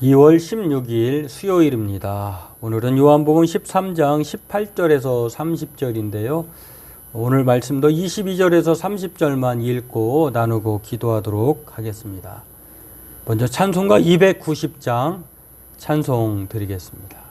2월 16일 수요일입니다. 오늘은 요한복음 13장 18절에서 30절인데요. 오늘 말씀도 22절에서 30절만 읽고 나누고 기도하도록 하겠습니다. 먼저 찬송가 290장 찬송 드리겠습니다.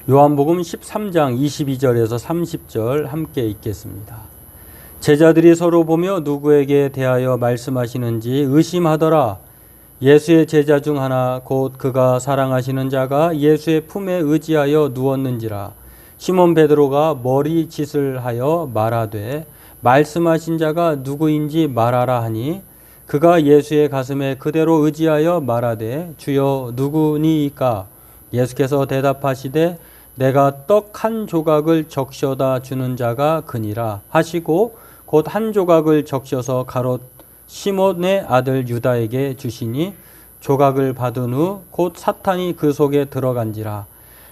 요한복음 13장 22절에서 30절 함께 읽겠습니다. 제자들이 서로 보며 누구에게 대하여 말씀하시는지 의심하더라. 예수의 제자 중 하나 곧 그가 사랑하시는 자가 예수의 품에 의지하여 누웠는지라. 시몬 베드로가 머리짓을 하여 말하되 말씀하신 자가 누구인지 말하라 하니 그가 예수의 가슴에 그대로 의지하여 말하되 주여 누구니이까? 예수께서 대답하시되 내가 떡 한 조각을 적셔다 주는 자가 그니라 하시고 곧 한 조각을 적셔서 가롯 시몬의 아들 유다에게 주시니 조각을 받은 후 곧 사탄이 그 속에 들어간지라.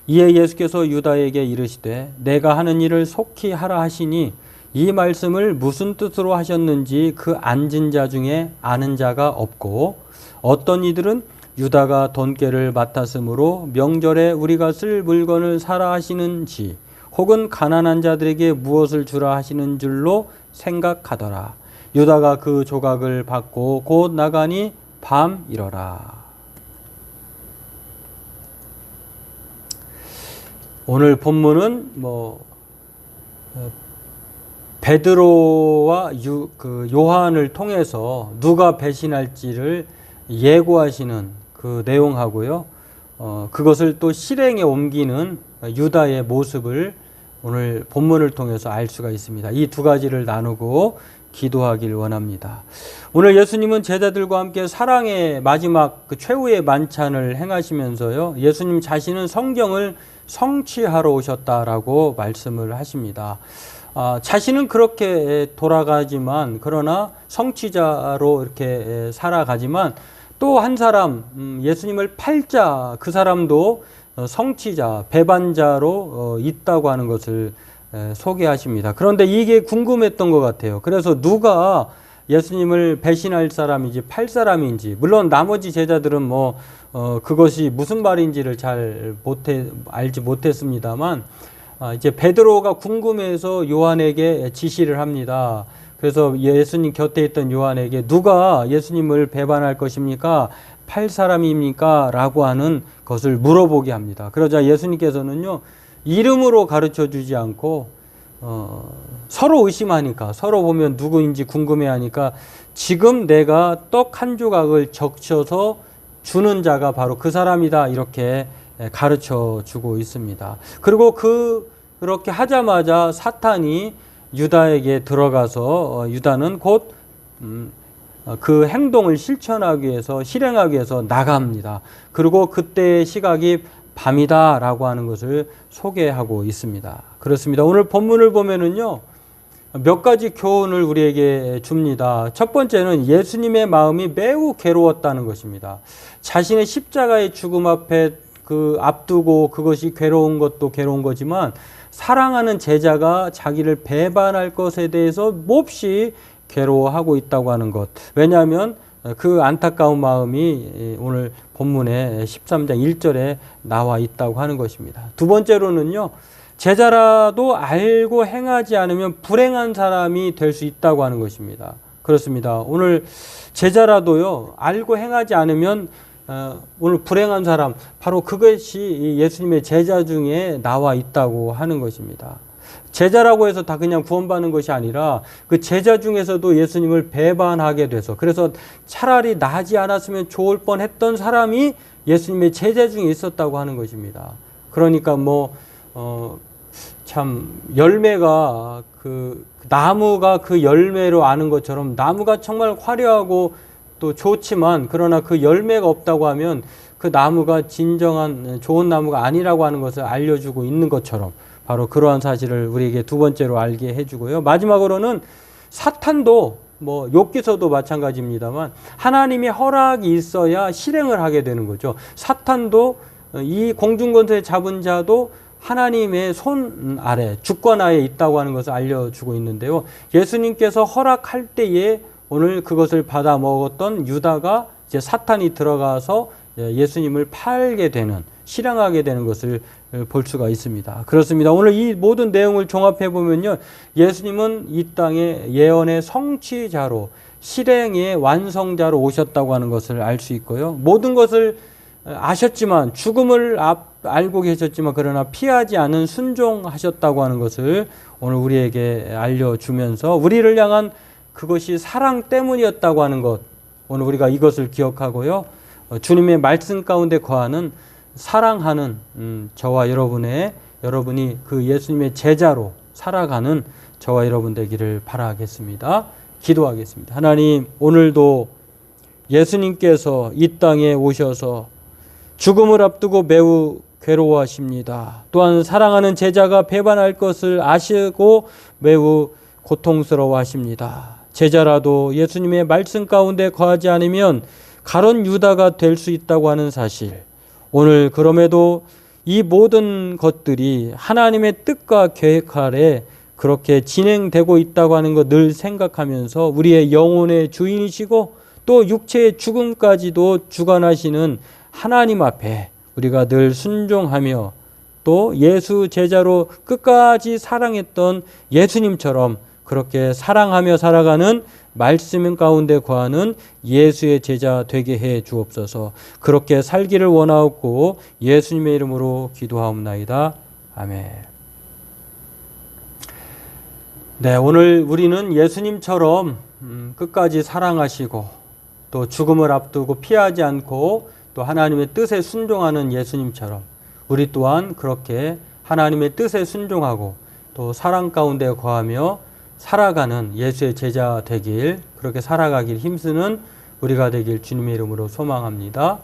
이에 예수께서 유다에게 이르시되 내가 하는 일을 속히 하라 하시니 이 말씀을 무슨 뜻으로 하셨는지 그 앉은 자 중에 아는 자가 없고 어떤 이들은 유다가 돈깨를 맡았으므로 명절에 우리가 쓸 물건을 사라 하시는지 혹은 가난한 자들에게 무엇을 주라 하시는 줄로 생각하더라. 유다가 그 조각을 받고 곧 나가니 밤이러라. 오늘 본문은 베드로와 요한을 통해서 누가 배신할지를 예고하시는 그 내용하고요. 그것을 또 실행에 옮기는 유다의 모습을 오늘 본문을 통해서 알 수가 있습니다. 이 두 가지를 나누고 기도하길 원합니다. 오늘 예수님은 제자들과 함께 사랑의 마지막 그 최후의 만찬을 행하시면서요. 예수님 자신은 성경을 성취하러 오셨다라고 말씀을 하십니다. 자신은 그렇게 돌아가지만 그러나 성취자로 이렇게 살아가지만 또 한 사람 예수님을 팔자 그 사람도 성취자 배반자로 있다고 하는 것을 소개하십니다. 그런데 이게 궁금했던 것 같아요. 그래서 누가 예수님을 배신할 사람인지 팔 사람인지 물론 나머지 제자들은 그것이 무슨 말인지를 잘 알지 못했습니다만 이제 베드로가 궁금해서 요한에게 지시를 합니다. 그래서 예수님 곁에 있던 요한에게 누가 예수님을 배반할 것입니까? 팔 사람입니까? 라고 하는 것을 물어보게 합니다. 그러자 예수님께서는요, 이름으로 가르쳐 주지 않고 서로 의심하니까 서로 보면 누구인지 궁금해하니까 지금 내가 떡 한 조각을 적셔서 주는 자가 바로 그 사람이다 이렇게 가르쳐 주고 있습니다. 그리고 그렇게 하자마자 사탄이 유다에게 들어가서 유다는 곧 그 행동을 실천하기 위해서 실행하기 위해서 나갑니다. 그리고 그때의 시각이 밤이다라고 하는 것을 소개하고 있습니다. 그렇습니다. 오늘 본문을 보면은요, 몇 가지 교훈을 우리에게 줍니다. 첫 번째는 예수님의 마음이 매우 괴로웠다는 것입니다. 자신의 십자가의 죽음 앞에 앞두고 그것이 괴로운 것도 괴로운 거지만 사랑하는 제자가 자기를 배반할 것에 대해서 몹시 괴로워하고 있다고 하는 것. 왜냐하면 그 안타까운 마음이 오늘 본문의 13장 1절에 나와 있다고 하는 것입니다. 두 번째로는요, 제자라도 알고 행하지 않으면 불행한 사람이 될 수 있다고 하는 것입니다. 그렇습니다. 오늘 제자라도요, 알고 행하지 않으면 오늘 불행한 사람, 바로 그것이 예수님의 제자 중에 나와 있다고 하는 것입니다. 제자라고 해서 다 그냥 구원받는 것이 아니라 그 제자 중에서도 예수님을 배반하게 돼서 그래서 차라리 나지 않았으면 좋을 뻔했던 사람이 예수님의 제자 중에 있었다고 하는 것입니다. 그러니까 참 열매가 나무가 그 열매로 아는 것처럼 나무가 정말 화려하고 또 좋지만 그러나 그 열매가 없다고 하면 그 나무가 진정한 좋은 나무가 아니라고 하는 것을 알려주고 있는 것처럼 바로 그러한 사실을 우리에게 두 번째로 알게 해주고요. 마지막으로는 사탄도 욥기서도 마찬가지입니다만 하나님의 허락이 있어야 실행을 하게 되는 거죠. 사탄도 이 공중권세 잡은 자도 하나님의 손 아래 주권 하에 있다고 하는 것을 알려주고 있는데요. 예수님께서 허락할 때에 오늘 그것을 받아 먹었던 유다가 이제 사탄이 들어가서 예수님을 팔게 되는 실행하게 되는 것을 볼 수가 있습니다. 그렇습니다. 오늘 이 모든 내용을 종합해 보면요, 예수님은 이 땅에 예언의 성취자로 실행의 완성자로 오셨다고 하는 것을 알 수 있고요. 모든 것을 아셨지만 죽음을 알고 계셨지만 그러나 피하지 않은 순종하셨다고 하는 것을 오늘 우리에게 알려주면서 우리를 향한 그것이 사랑 때문이었다고 하는 것, 오늘 우리가 이것을 기억하고요. 주님의 말씀 가운데 거하는 사랑하는 저와 여러분이 그 예수님의 제자로 살아가는 저와 여러분 되기를 바라겠습니다. 기도하겠습니다. 하나님, 오늘도 예수님께서 이 땅에 오셔서 죽음을 앞두고 매우 괴로워하십니다. 또한 사랑하는 제자가 배반할 것을 아시고 매우 고통스러워하십니다. 제자라도 예수님의 말씀 가운데 거하지 않으면 가론 유다가 될 수 있다고 하는 사실, 오늘 그럼에도 이 모든 것들이 하나님의 뜻과 계획 아래 그렇게 진행되고 있다고 하는 거 늘 생각하면서 우리의 영혼의 주인이시고 또 육체의 죽음까지도 주관하시는 하나님 앞에 우리가 늘 순종하며 또 예수 제자로 끝까지 사랑했던 예수님처럼 그렇게 사랑하며 살아가는 말씀 가운데 거하는 예수의 제자 되게 해 주옵소서. 그렇게 살기를 원하옵고 예수님의 이름으로 기도하옵나이다. 아멘. 네, 오늘 우리는 예수님처럼 끝까지 사랑하시고 또 죽음을 앞두고 피하지 않고 또 하나님의 뜻에 순종하는 예수님처럼 우리 또한 그렇게 하나님의 뜻에 순종하고 또 사랑 가운데 거하며 살아가는 예수의 제자 되길, 그렇게 살아가길 힘쓰는 우리가 되길 주님의 이름으로 소망합니다.